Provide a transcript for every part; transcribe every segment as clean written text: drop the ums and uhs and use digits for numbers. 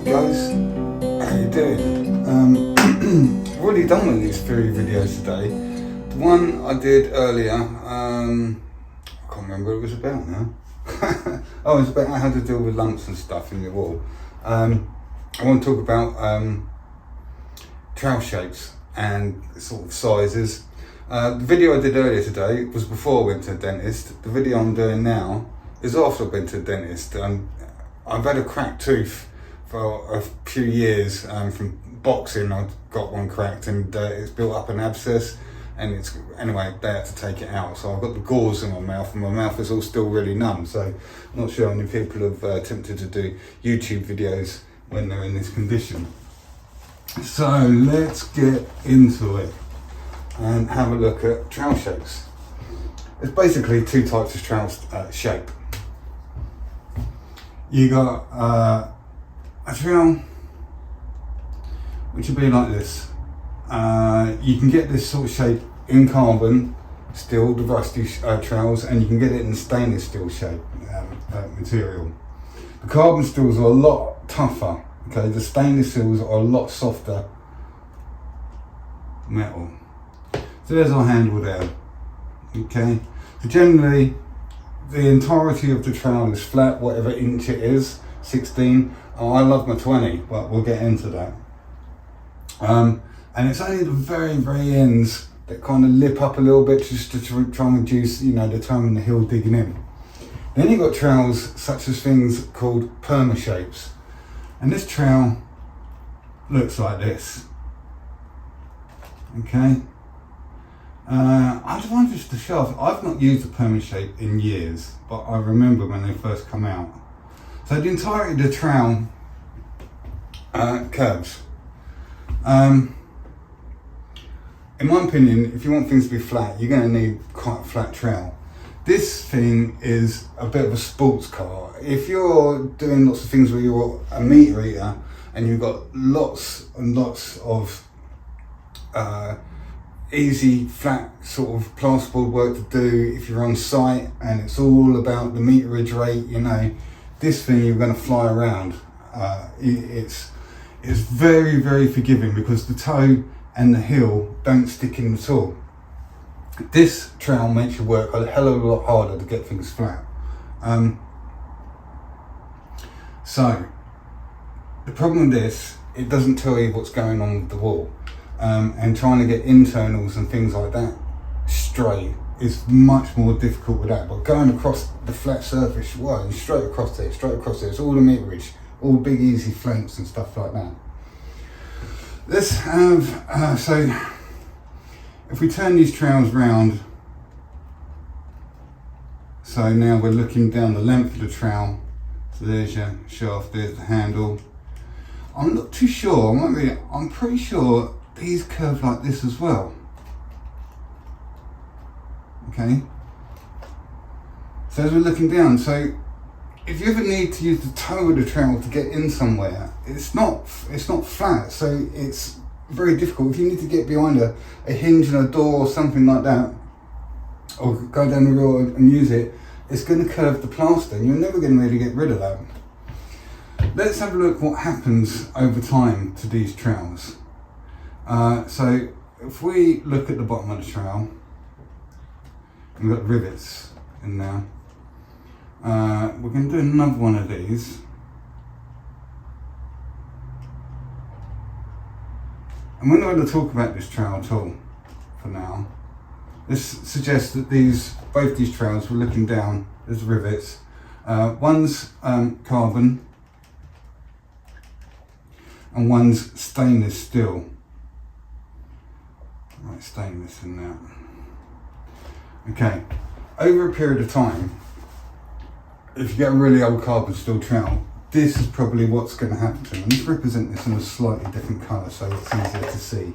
up guys, how you doing? I've already done one of these 3 videos today. The one I did earlier, I can't remember what it was about now. Oh, it was about how to deal with lumps and stuff in your wall. I want to talk about trowel shapes and sort of sizes. The video I did earlier today was before I went to the dentist. The video I'm doing now is after I've been to the dentist. I've had a cracked tooth for a few years from boxing. I got one cracked and it's built up an abscess, and it's anyway they had to take it out. So I've got the gauze in my mouth, and my mouth is all still really numb. So I'm not sure how many people have attempted to do YouTube videos when they're in this condition. So let's get into it and have a look at trowel shapes. There's basically 2 types of trowel shape. You got a trowel which would be like this. You can get this sort of shape in carbon steel, the rusty trowels, and you can get it in stainless steel shape material. The carbon steels are a lot tougher. Okay, the stainless steels are a lot softer metal. So there's our handle there. Okay, so generally the entirety of the trowel is flat, whatever inch it is, 16. Oh, I love my 20, but we'll get into that. And it's only the very ends that kind of lip up a little bit just to try and reduce, you know, the time in the heel digging in. Then you've got trowels such as things called perma shapes. And this trowel looks like this. Okay. I just wanted to show off. I've not used a perma shape in years, but I remember when they first come out. So the entirety of the trowel curves. In my opinion, if you want things to be flat, you're going to need quite a flat trowel. This thing is a bit of a sports car. If you're doing lots of things where you're a meter eater and you've got lots and lots of easy, flat sort of plasterboard work to do, if you're on site and it's all about the meterage rate, you know, this thing you're going to fly around. It's very forgiving because the toe and the heel don't stick in at all. This trowel makes you work a hell of a lot harder to get things flat. So the problem with this, it doesn't tell you what's going on with the wall. And trying to get internals and things like that straight is much more difficult with that. But going across the flat surface, well, and straight across it, it's all the meterage, all big easy flanks and stuff like that. Let's have, so if we turn these trowels round, so now we're looking down the length of the trowel. So there's your shaft, there's the handle. I'm not too sure, I'm pretty sure these curve like this as well. Okay, so as we're looking down, so if you ever need to use the toe of the trowel to get in somewhere, it's not flat, so it's very difficult. If you need to get behind a hinge and a door or something like that, or go down the road and use it, it's going to curve the plaster and you're never going to really get rid of that. Let's have a look what happens over time to these trowels. So if we look at the bottom of the trowel, we've got rivets in there. We're going to do another one of these. And we're not going to talk about this trowel at all for now. This suggests that both these trowels, we're looking down, there's rivets. One's carbon and one's stainless steel. Right, stainless in that. Okay, over a period of time, if you get a really old carbon steel trowel, this is probably what's going to happen to them. Let's represent this in a slightly different colour so it's easier to see.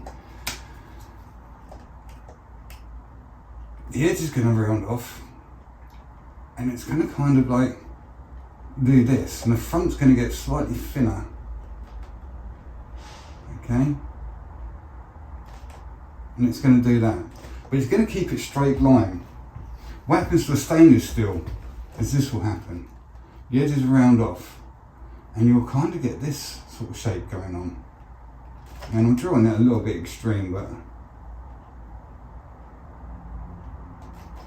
The edge is going to round off and it's going to kind of like do this, and the front's going to get slightly thinner. Okay, and it's going to do that, but it's going to keep it straight line. What happens to the stainless steel is this will happen. The edges round off and you'll kind of get this sort of shape going on. And I'm drawing it a little bit extreme, but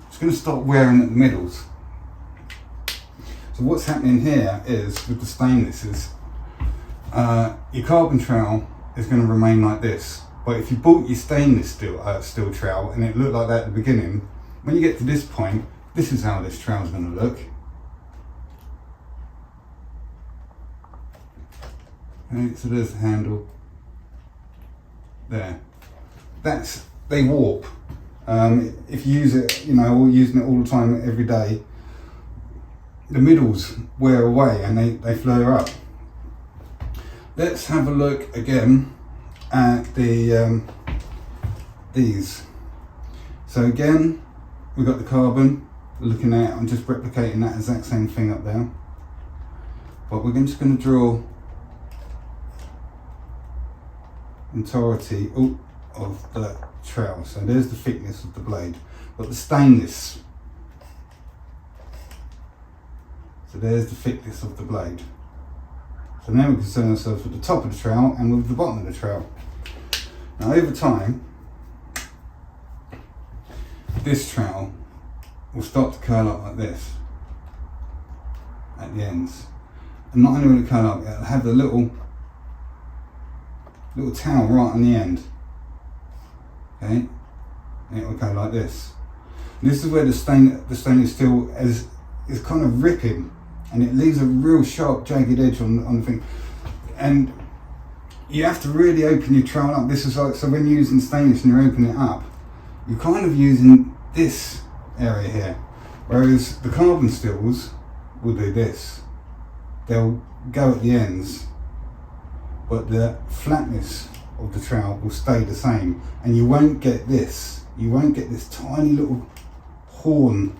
it's going to start wearing at the middles. So what's happening here is, with the stainless, is your carbon trowel is going to remain like this. But if you bought your stainless steel trowel and it looked like that at the beginning, when you get to this point, this is how this trowel is going to look. Okay, so there's the handle. There. They warp. If you use it, you know, or using it all the time, every day, the middles wear away and they flare up. Let's have a look again at these. So again, we've got the carbon. Looking at it, I'm just replicating that exact same thing up there. But we're just going to draw entirety of the trowel. So there's the thickness of the blade. But the stainless. So there's the thickness of the blade. So now we concern ourselves with the top of the trowel and with the bottom of the trowel. Now over time, this trowel will start to curl up like this at the ends. And not only will it curl up, it'll have the little towel right on the end. Okay? And it will go like this. And this is where the stainless steel is kind of ripping, and it leaves a real sharp jagged edge on the thing. And you have to really open your trowel up. This is like, so when you're using stainless and you're opening it up, you're kind of using this area here. Whereas the carbon steels will do this. They'll go at the ends, but the flatness of the trowel will stay the same. And you won't get this. You won't get this tiny little horn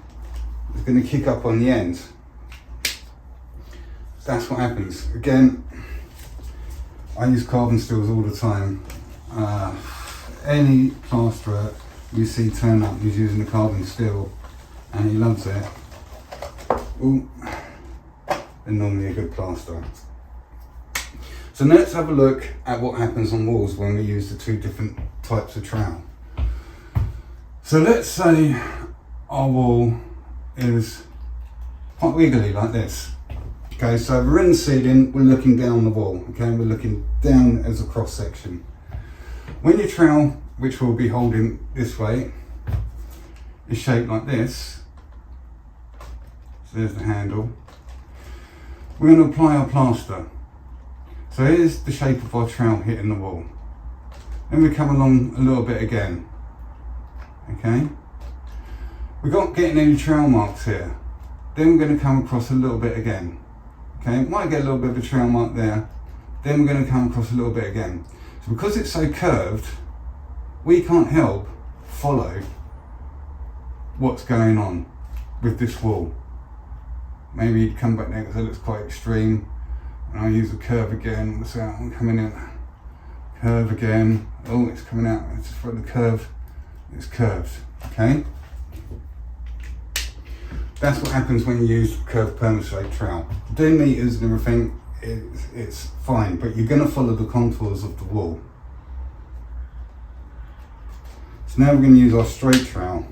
that's going to kick up on the end. That's what happens. Again, I use carbon steels all the time. Any plasterer you see turn up who's using a carbon steel and he loves it, well, they're normally a good plasterer. So let's have a look at what happens on walls when we use the two different types of trowel. So let's say our wall is quite wiggly like this. Okay, so we're in the ceiling, we're looking down the wall, okay, we're looking down as a cross section. When your trowel, which we'll be holding this way, is shaped like this, so there's the handle, we're going to apply our plaster. So here's the shape of our trowel hitting the wall. Then we come along a little bit again, okay. We're not getting any trowel marks here. Then we're going to come across a little bit again. Okay, might get a little bit of a trail mark there, then we're going to come across a little bit again. So because it's so curved, we can't help follow what's going on with this wall. Maybe you'd come back there because it looks quite extreme, and I'll use the curve again. So I'm coming in, curve again. Oh, it's coming out, it's for the curve, it's curved, okay? That's what happens when you use curved perma-straight trowel. Doing meters and everything, it's fine, but you're going to follow the contours of the wall. So now we're going to use our straight trowel,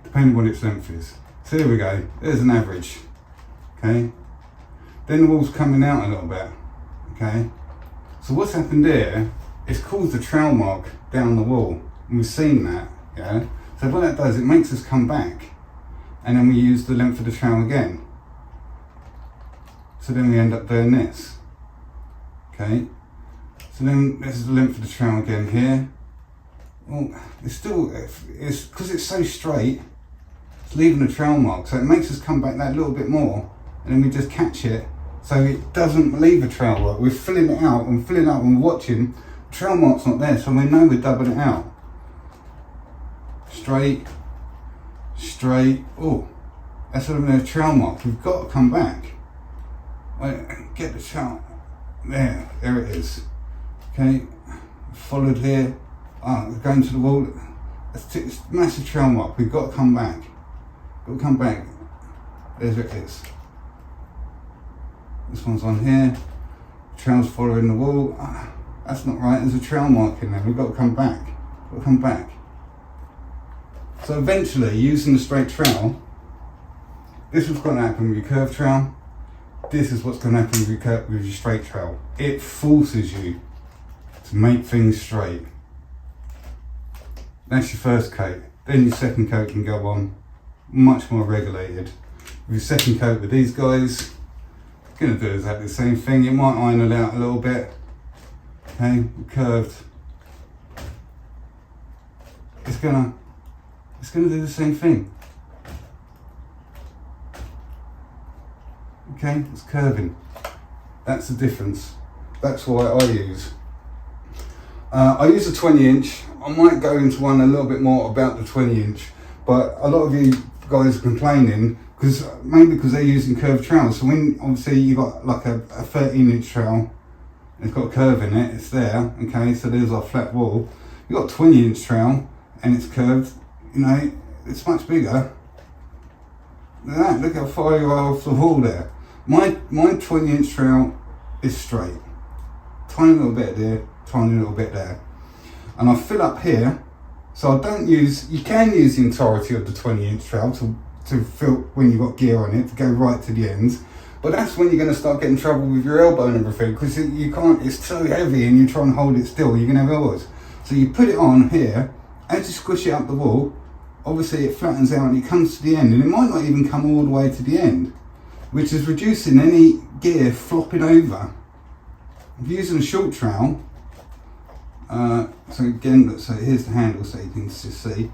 depending on what its length is. So here we go, there's an average, okay? Then the wall's coming out a little bit, okay? So what's happened here, it's caused a trowel mark down the wall, and we've seen that, yeah? So what that does, it makes us come back, and then we use the length of the trowel again. So then we end up doing this, okay? So then this is the length of the trowel again here. Well, it's because it's so straight, it's leaving a trowel mark, so it makes us come back that little bit more, and then we just catch it, so it doesn't leave a trowel mark. We're filling it out and filling it up and watching, the trowel mark's not there, so we know we're dubbing it out. Straight, straight, oh, that's a trowel mark. We've got to come back. Wait, get the trowel, there it is. Okay, followed here, going to the wall, it's a massive trowel mark. We've got to come back, there's it is. This one's on here. Trowel's following the wall. Ah, that's not right. There's a trowel mark in there. We've got to come back. Got to come back. So eventually, using the straight trowel, this is what's going to happen with your curved trowel. This is what's going to happen with your straight trowel. It forces you to make things straight. That's your first coat. Then your second coat can go on much more regulated. With your second coat with these guys, it's going to do exactly the same thing. You might iron it out a little bit. Okay, curved. It's gonna do the same thing. Okay, it's curving. That's the difference. That's what I use. I use a 20-inch. I might go into one a little bit more about the 20-inch, but a lot of you guys are complaining mainly because they're using curved trowels. So when obviously you got like a 13-inch trowel, it's got a curve in it. It's there. Okay, so there's our flat wall. You got a 20-inch trowel and it's curved. You know, it's much bigger. Look at that. Look how far you are off the wall there. My 20-inch trowel is straight. Tiny little bit there, tiny little bit there. And I fill up here, so I don't use, you can use the entirety of the 20-inch trowel to fill when you've got gear on it, to go right to the ends. But that's when you're going to start getting trouble with your elbow and everything, because you can't, it's so heavy and you try and hold it still, you're going to have elbows. So you put it on here, as you squish it up the wall, obviously it flattens out and it comes to the end, and it might not even come all the way to the end, which is reducing any gear flopping over. If you're using a short trowel, so again, so here's the handle so you can just see,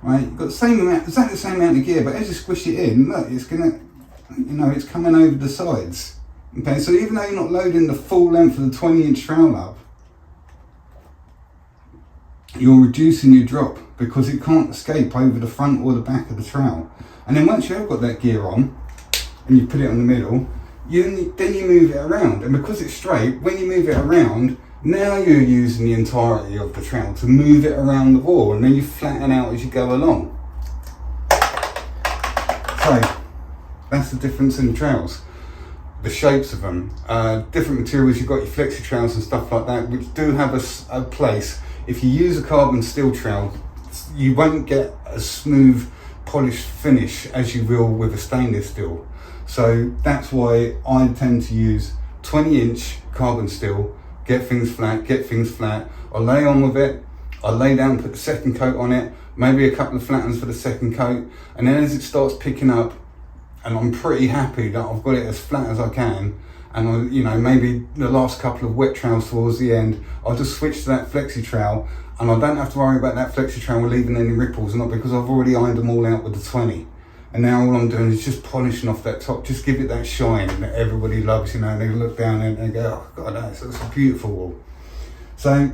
right, you've got the same amount, exactly the same amount of gear, but as you squish it in, look, it's gonna, you know, it's coming over the sides. Okay, so even though you're not loading the full length of the 20-inch trowel up, you're reducing your drop because it can't escape over the front or the back of the trowel. And then once you've got that gear on, and you put it on the middle, then you move it around, and because it's straight, when you move it around, now you're using the entirety of the trowel to move it around the wall, and then you flatten out as you go along. So that's the difference in the trowels, the shapes of them, different materials. You've got your flexi trowels and stuff like that, which do have a place. If you use a carbon steel trowel, you won't get a smooth polished finish as you will with a stainless steel. So that's why I tend to use 20-inch carbon steel, get things flat. I lay on with it, I lay down, put the second coat on it, maybe a couple of flattens for the second coat, and then as it starts picking up, and I'm pretty happy that I've got it as flat as I can, and I, you know, maybe the last couple of wet trowels towards the end, I'll just switch to that flexi trowel, and I don't have to worry about that flexi trowel leaving any ripples, not because I've already ironed them all out with the 20. And now all I'm doing is just polishing off that top, just give it that shine that everybody loves, you know, and they look down and they go, oh God, that's a beautiful wall. So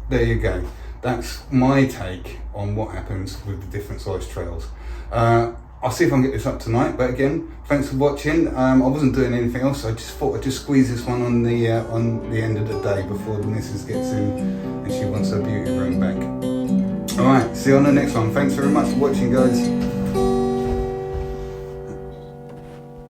there you go. That's my take on what happens with the different size trowels. I'll see if I can get this up tonight, but again, thanks for watching. I wasn't doing anything else, I just thought I'd just squeeze this one on the end of the day before the missus gets in and she wants her beauty room back. Alright, see you on the next one. Thanks very much for watching, guys.